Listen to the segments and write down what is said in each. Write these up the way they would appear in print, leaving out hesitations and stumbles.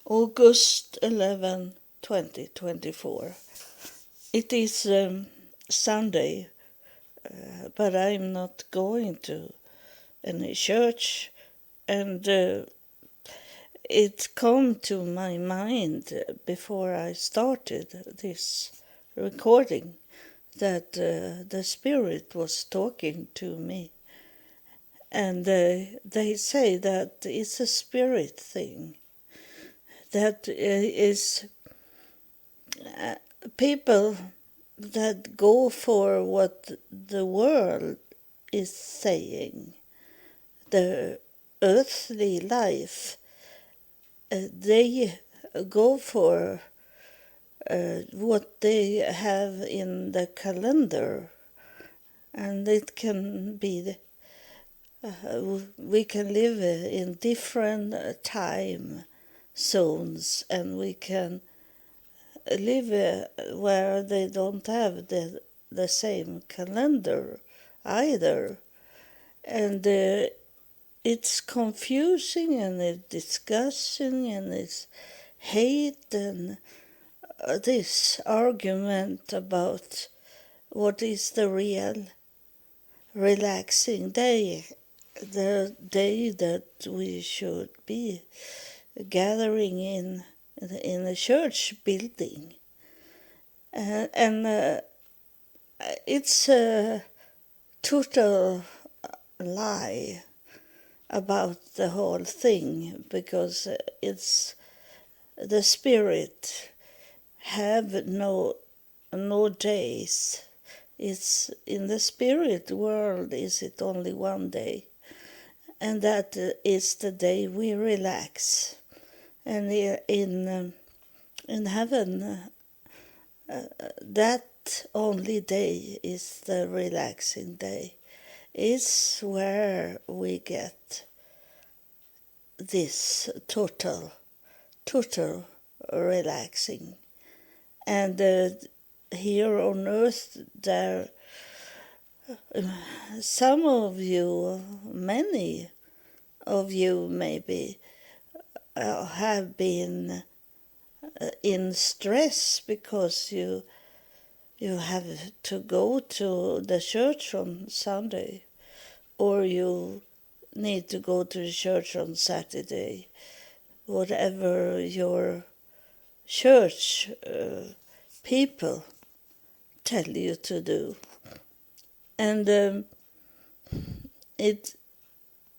August 11, 2024. It is Sunday, but I'm not going to any church, and it come to my mind before I started this recording that the Spirit was talking to me, and they say that it's a spirit thing. That is people that go for what the world is saying, the earthly life, they go for what they have in the calendar, and it can be we can live in different time zones, and we can live where they don't have the same calendar either. And it's confusing, and it's discussion, and it's hate, and this argument about what is the real relaxing day, the day that we should be gathering in a church building. And it's a total lie about the whole thing, because it's the Spirit have no days. It's in the spirit world is it only one day, and that is the day we relax. And in heaven, that only day is the relaxing day. It's where we get this total relaxing. And here on earth, there some of you, many of you maybe, have been in stress because you have to go to the church on Sunday, or you need to go to the church on Saturday, whatever your church people tell you to do. And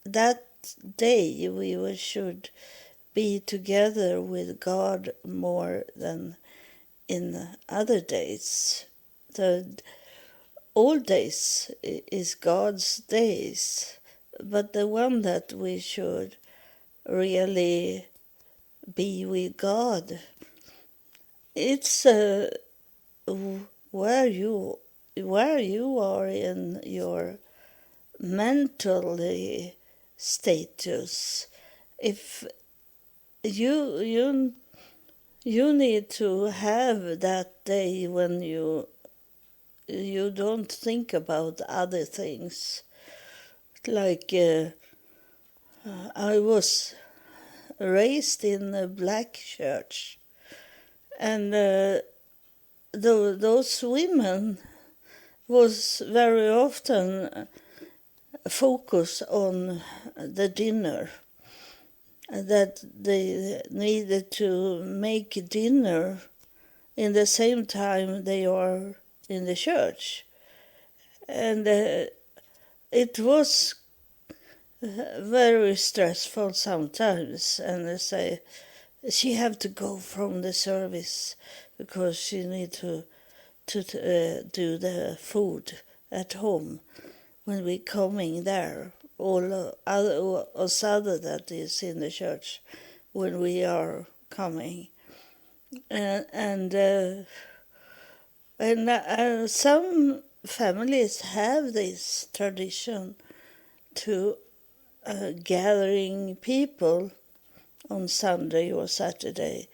that day we should be together with God more than in other days. The old days is God's days, but the one that we should really be with God, it's where you are in your mental status. If you need to have that day when you don't think about other things. Like I was raised in a black church, and those women was very often focused on the dinner, that they needed to make dinner in the same time they are in the church. And it was very stressful sometimes, and they say she have to go from the service because she need to do the food at home when we coming there. All us other that is in the church when we are coming, and some families have this tradition to gathering people on Sunday or Saturday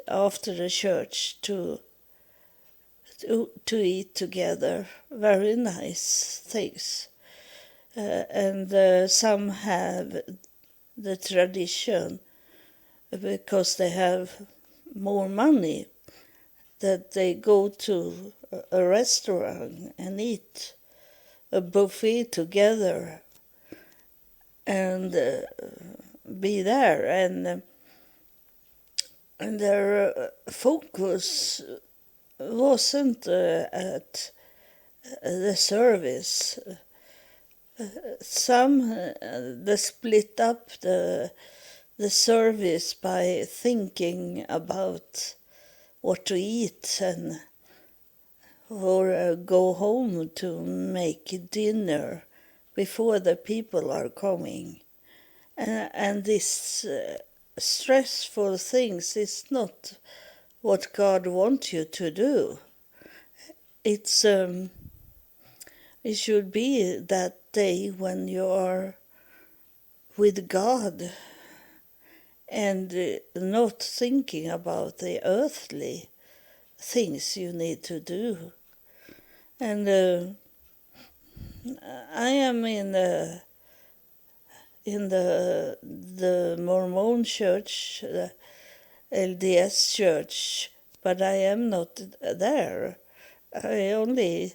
after the church to eat together. Very nice things. And some have the tradition because they have more money, that they go to a restaurant and eat a buffet together and be there, and their focus wasn't at the service. Some they split up the service by thinking about what to eat or go home to make dinner before the people are coming. And this stressful things is not what God wants you to do. It should be that day when you are with God and not thinking about the earthly things you need to do. And I am in the Mormon church, the LDS church, but I am not there. I only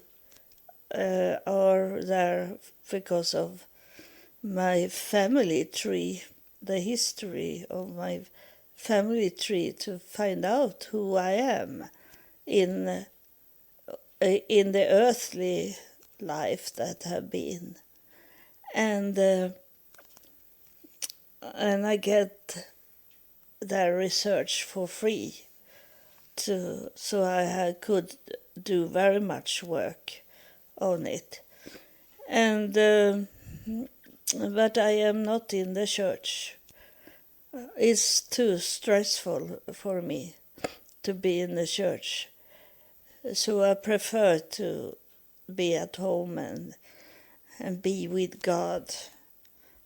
are there because of my family tree, the history of my family tree, to find out who I am in the earthly life that have been. And I get their research for free, so I could do very much work on it. And but I am not in the church. It's too stressful for me to be in the church, so I prefer to be at home and be with God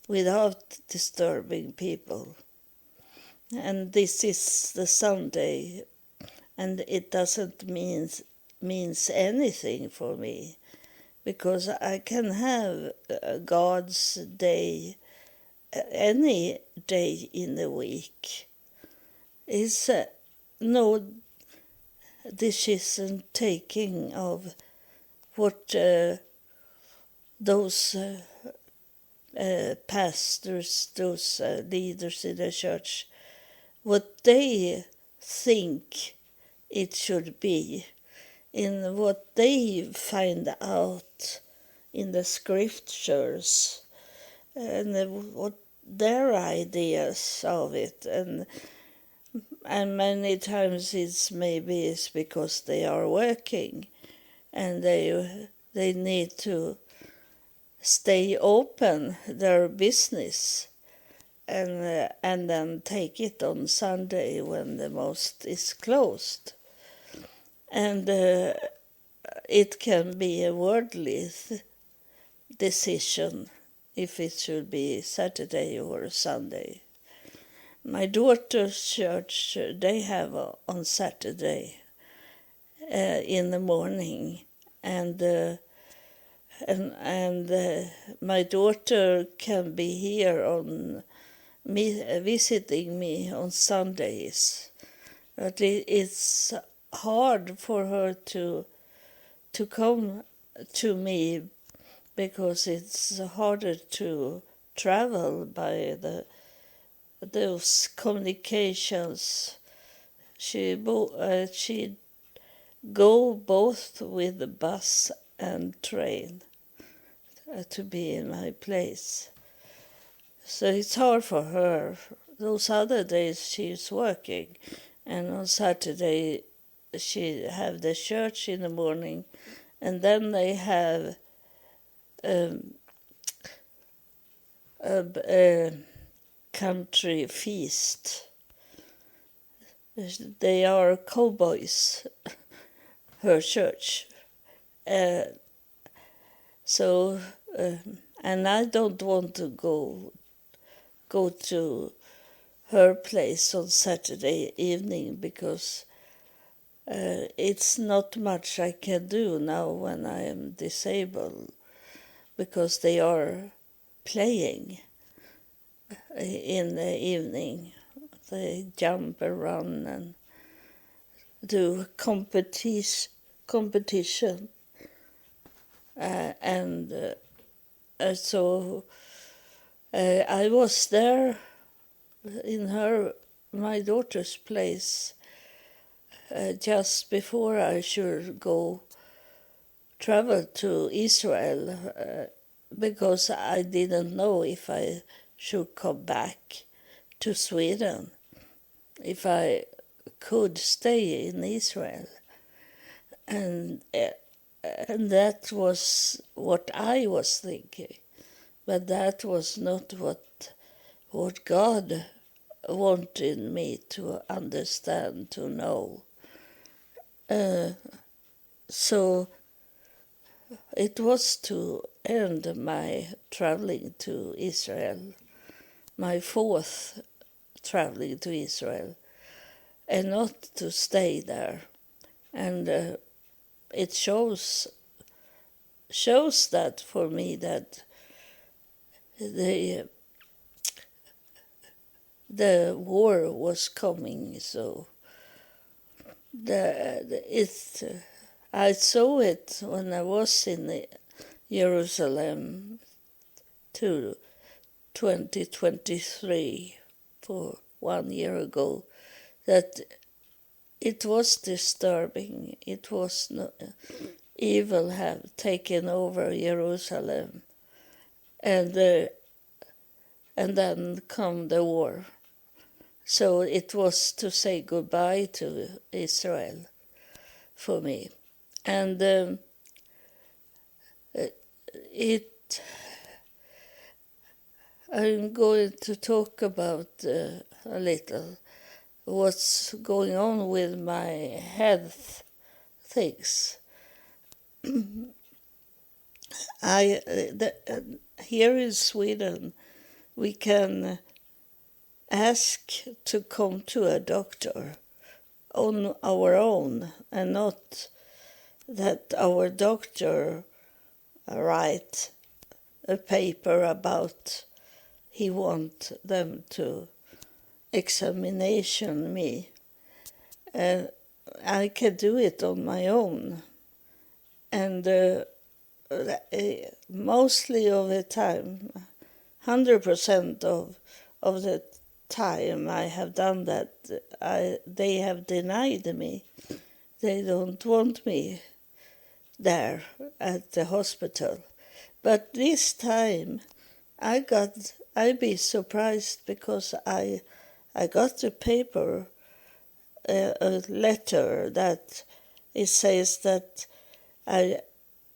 without disturbing people. And this is the Sunday, and it doesn't means anything for me, because I can have God's day any day in the week. It's no decision taking of what those pastors, those leaders in the church, what they think it should be, in what they find out in the scriptures, and what their ideas of it, and many times it's because they are working and they need to stay open their business and then take it on Sunday when the most is closed. And it can be a worldly decision if it should be Saturday or Sunday. My daughter's church, they have on Saturday in the morning, and my daughter can be here on visiting me on Sundays, but it's hard for her to come to me because it's harder to travel by those communications. She go both with the bus and train to be in my place. So it's hard for her. Those other days she's working, and on Saturday she have the church in the morning, and then they have a country feast. They are cowboys, her church. And I don't want to go to her place on Saturday evening, because it's not much I can do now when I am disabled, because they are playing in the evening They jump and run and do competition. So I was there in my daughter's place just before I should travel to Israel because I didn't know if I should come back to Sweden, if I could stay in Israel. And that was what I was thinking. But that was not what God wanted me to understand, to know. So it was to end my traveling to Israel, my fourth traveling to Israel, and not to stay there. And it shows that for me that the war was coming. So I saw it when I was in Jerusalem to 2023, for 1 year ago, that it was disturbing. It was evil have taken over Jerusalem, and then come the war. So it was to say goodbye to Israel for me. And I'm going to talk about a little what's going on with my health things. Here in Sweden, we can ask to come to a doctor on our own, and not that our doctor write a paper about he want them to examination me. I can do it on my own, and mostly of the time, 100% of the time I have done that, they have denied me. They don't want me there at the hospital. But this time I be surprised, because I got a paper, a letter that it says that I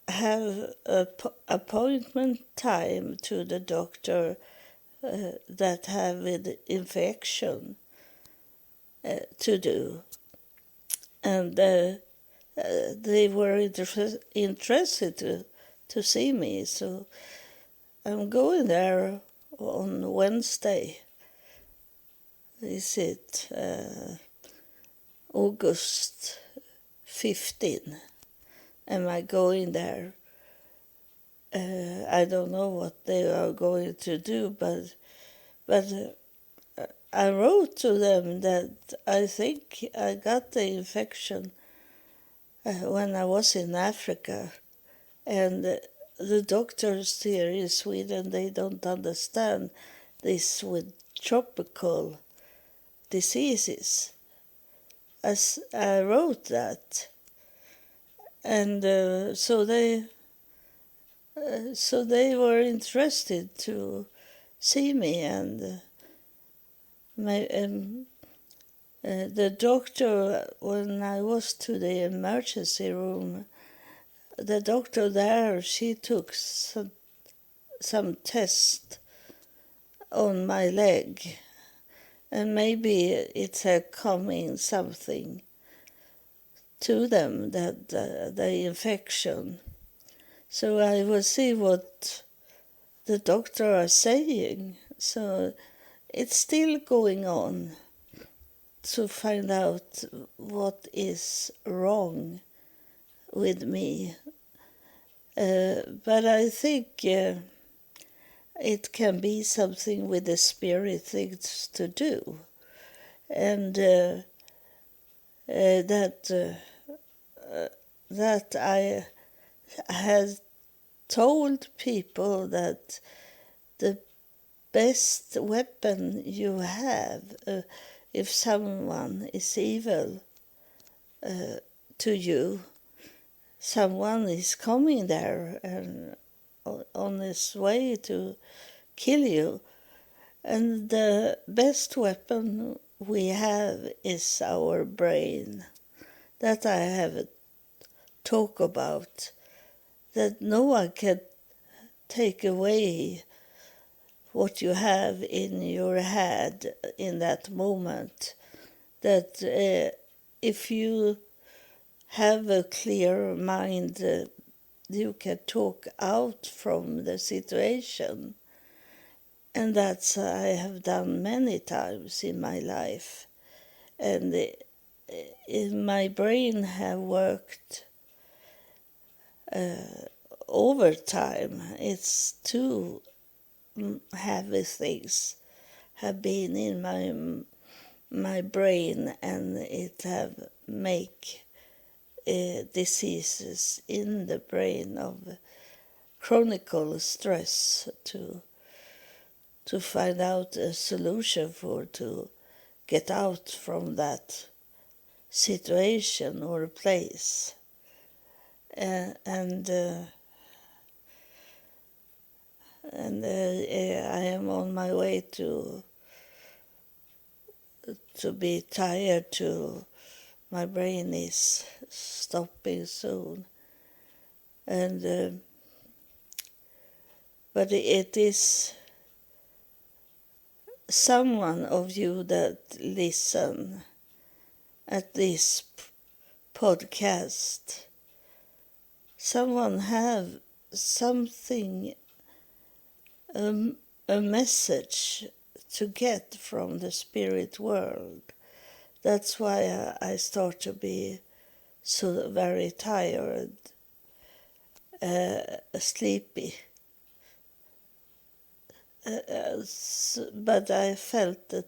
have an appointment time to the doctor that have with infection to do. And they were interested to see me, so I'm going there on Wednesday. Is it August 15? Am I going there? I don't know what they are going to do, but I wrote to them that I think I got the infection when I was in Africa, and the doctors here in Sweden, they don't understand this with tropical diseases. As I wrote that, and so they were interested to see me, and the doctor, when I was to the emergency room, the doctor there, she took some test on my leg, and maybe it had come in something to them, that the infection. So I will see what the doctor are saying. So it's still going on to find out what is wrong with me. But I think it can be something with the spirit things to do. and that I had told people that the best weapon you have if someone is evil to you, someone is coming there and on his way to kill you, and the best weapon we have is our brain. That I have talked about, that no one can take away what you have in your head in that moment. That if you have a clear mind, you can talk out from the situation. And that's I have done many times in my life. And my brain have worked over time. It's two heavy things have been in my brain, and it have make diseases in the brain of chronic stress to find out a solution for to get out from that situation or place. I am on my way to be tired. My brain is stopping soon, and but it is someone of you that listen at this podcast. Someone have something, a message to get from the spirit world. That's why I start to be so very tired, sleepy. But I felt the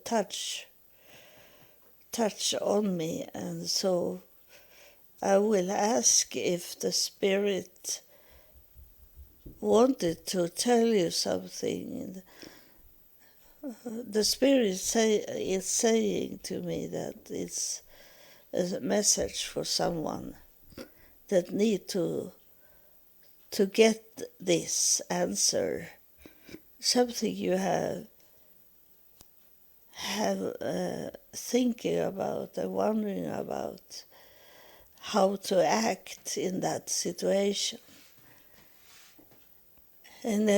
touch on me, and so I will ask if the spirit wanted to tell you something. The spirit is saying to me that it's a message for someone that need to get this answer. Something you have thinking about and wondering about how to act in that situation. And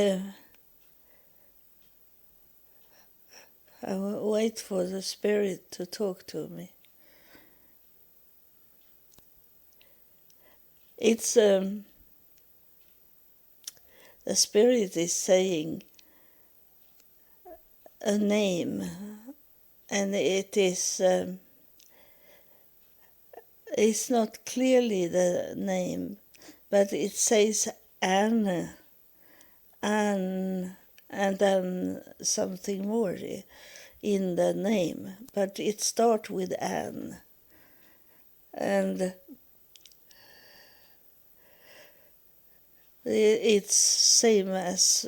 I will wait for the spirit to talk to me. It's the spirit is saying a name, and it is it's not clearly the name, but it says Anne, and then something more in the name, but it starts with Anne. And it's same as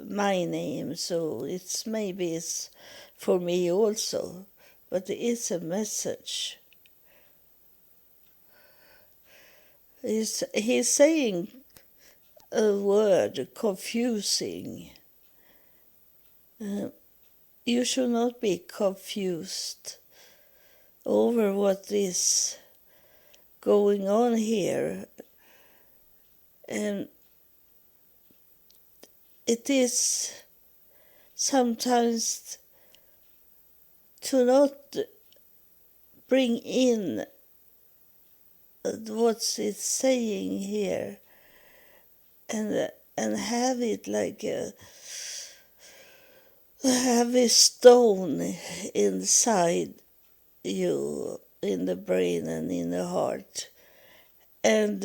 my name, so maybe it's for me also, but it's a message. He's saying a word, confusing. You should not be confused over what is going on here. And it is sometimes to not bring in what it's saying here and have it like a heavy stone inside you, in the brain and in the heart. And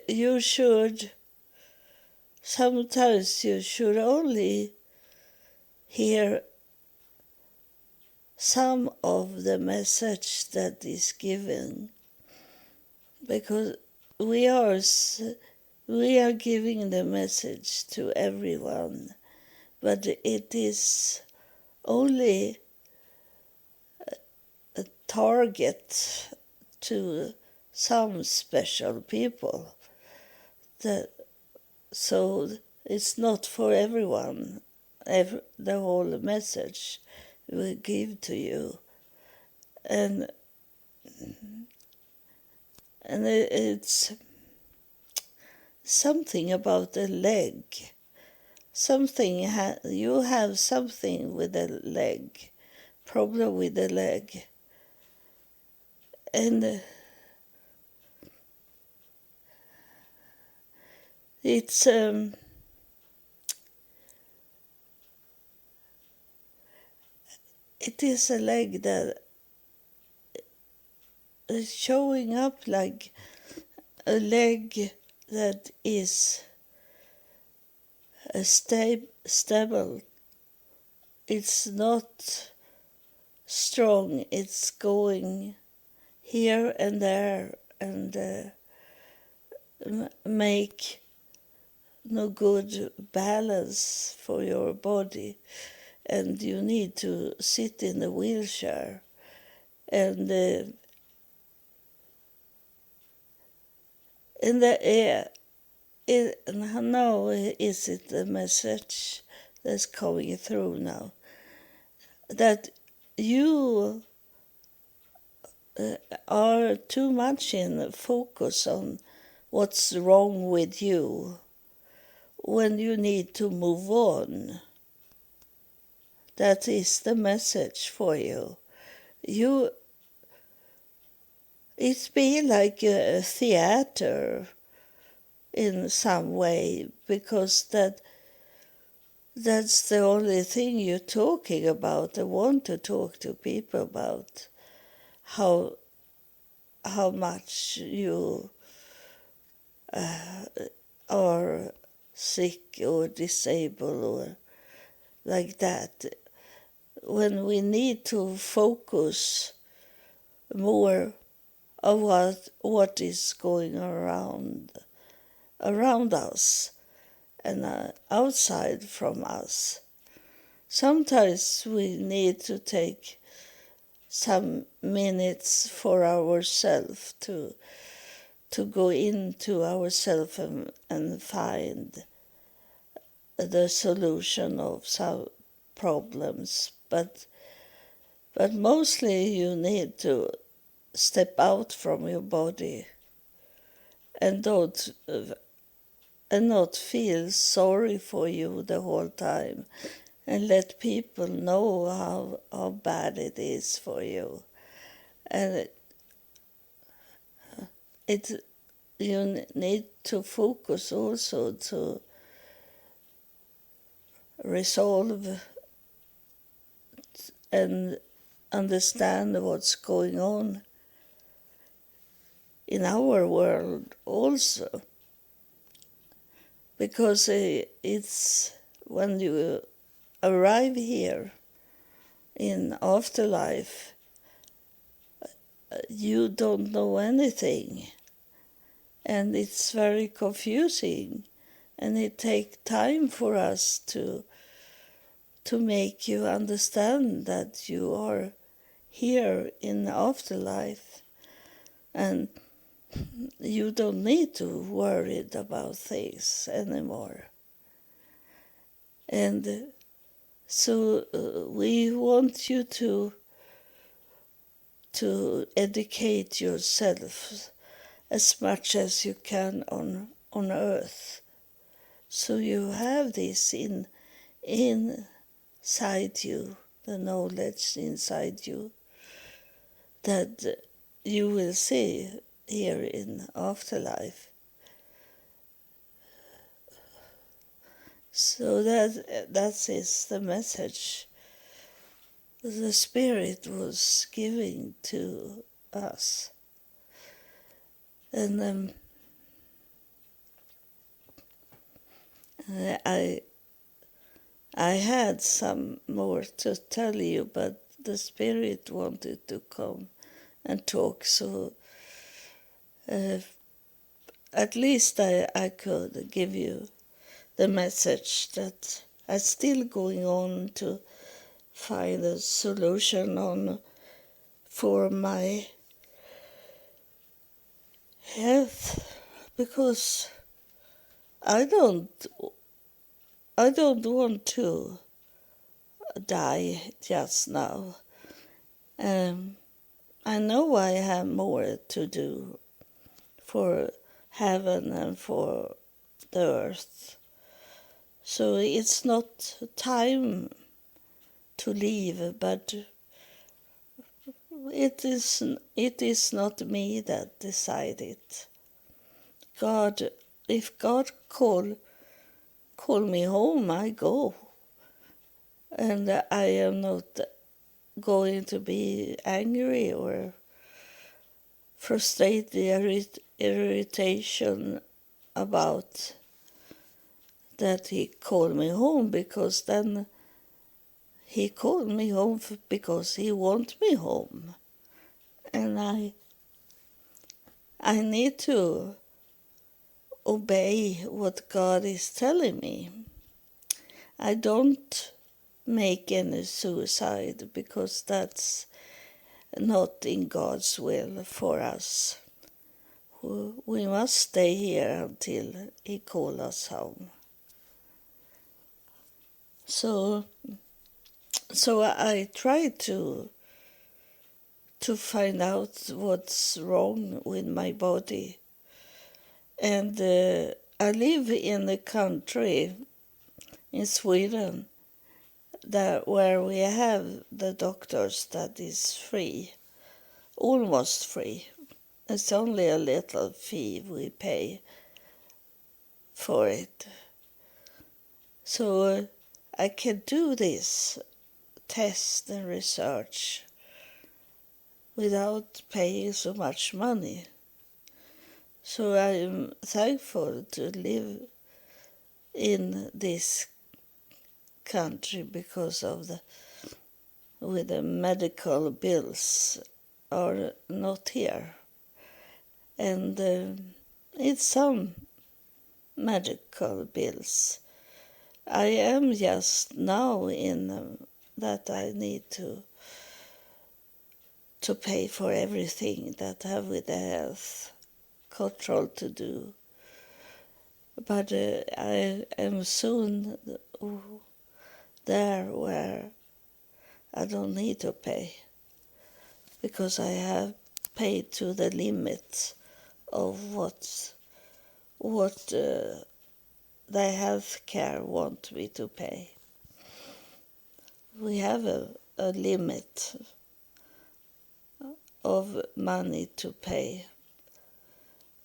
you should, sometimes you should only hear some of the message that is given, because we are giving the message to everyone, but it is only a target to some special people. So it's not for everyone, the whole message we give to you. And it's something about the leg. You have something with the leg, problem with the leg. And it's it is a leg that is showing up like a leg that is stable. It's not strong. It's going here and there and make no good balance for your body, and you need to sit in the wheelchair. And now is it the message that's coming through now, that you are too much in focus on what's wrong with you when you need to move on. That is the message for you. It's been like a theater in some way, because that's the only thing you're talking about. I want to talk to people about how much you are sick or disabled or like that, when we need to focus more on what is going around us and outside from us. Sometimes we need to take some minutes for ourselves to go into ourselves and find the solution of some problems. But mostly you need to step out from your body and not feel sorry for you the whole time, and let people know how bad it is for you. And you need to focus also to resolve and understand what's going on in our world also. Because it's when you arrive here in afterlife, you don't know anything, and it's very confusing, and it takes time for us to make you understand that you are here in afterlife, and you don't need to worry about things anymore. And so we want you to educate yourself as much as you can on earth, so you have this inside you, the knowledge inside you that you will see here in afterlife. So that is the message the Spirit was giving to us. And I had some more to tell you, but the Spirit wanted to come and talk, so at least I could give you the message that I'm still going on to find a solution on for my health, because I don't want to die just now. I know I have more to do for heaven and for the earth. So it's not time to leave, but it is not me that decided. God, if God call me home, I go. And I am not going to be angry or frustrated, irritation about that he called me home, because then he called me home because he wants me home. And I need to obey what God is telling me. I don't make any suicide, because that's not in God's will for us. We must stay here until he calls us home. So I try to find out what's wrong with my body. And I live in a country in Sweden where we have the doctors that is free, almost free. It's only a little fee we pay for it. So I can do this test and research without paying so much money. So I'm thankful to live in this country because of the medical bills are not here. And it's some medical bills. I am just now in that I need to pay for everything that have with the health control to do. But I am soon there where I don't need to pay, because I have paid to the limit of what the health care want me to pay. We have a limit of money to pay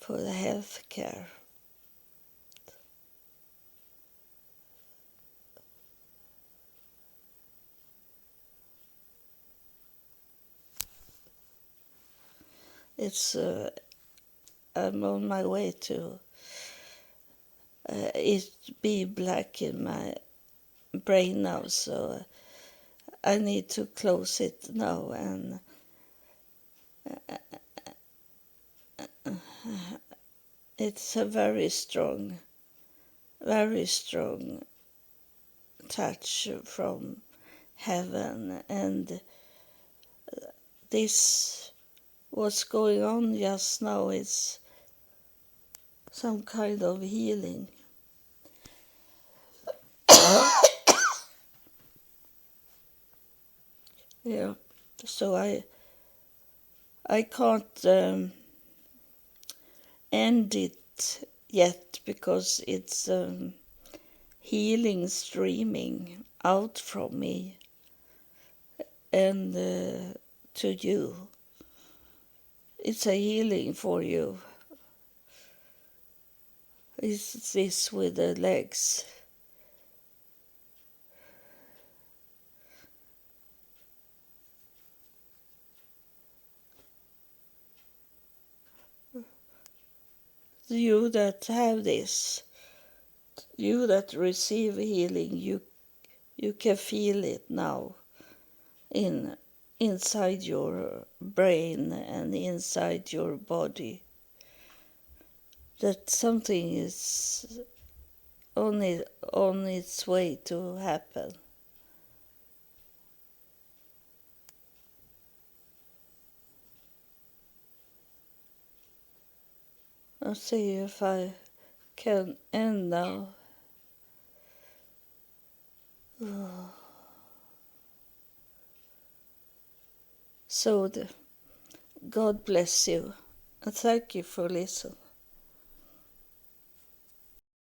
for the health care. It's I'm on my way to it be black in my brain now, so I need to close it now, and it's a very strong touch from heaven, and this what's going on just now is some kind of healing. Yeah, so I can't end it yet, because it's healing streaming out from me and to you. It's a healing for you. It's this with the legs. You that have this, you that receive healing, you can feel it now in inside your brain and inside your body, that something is on its way to happen. I'll see if I can end now. So God bless you, and thank you for listening.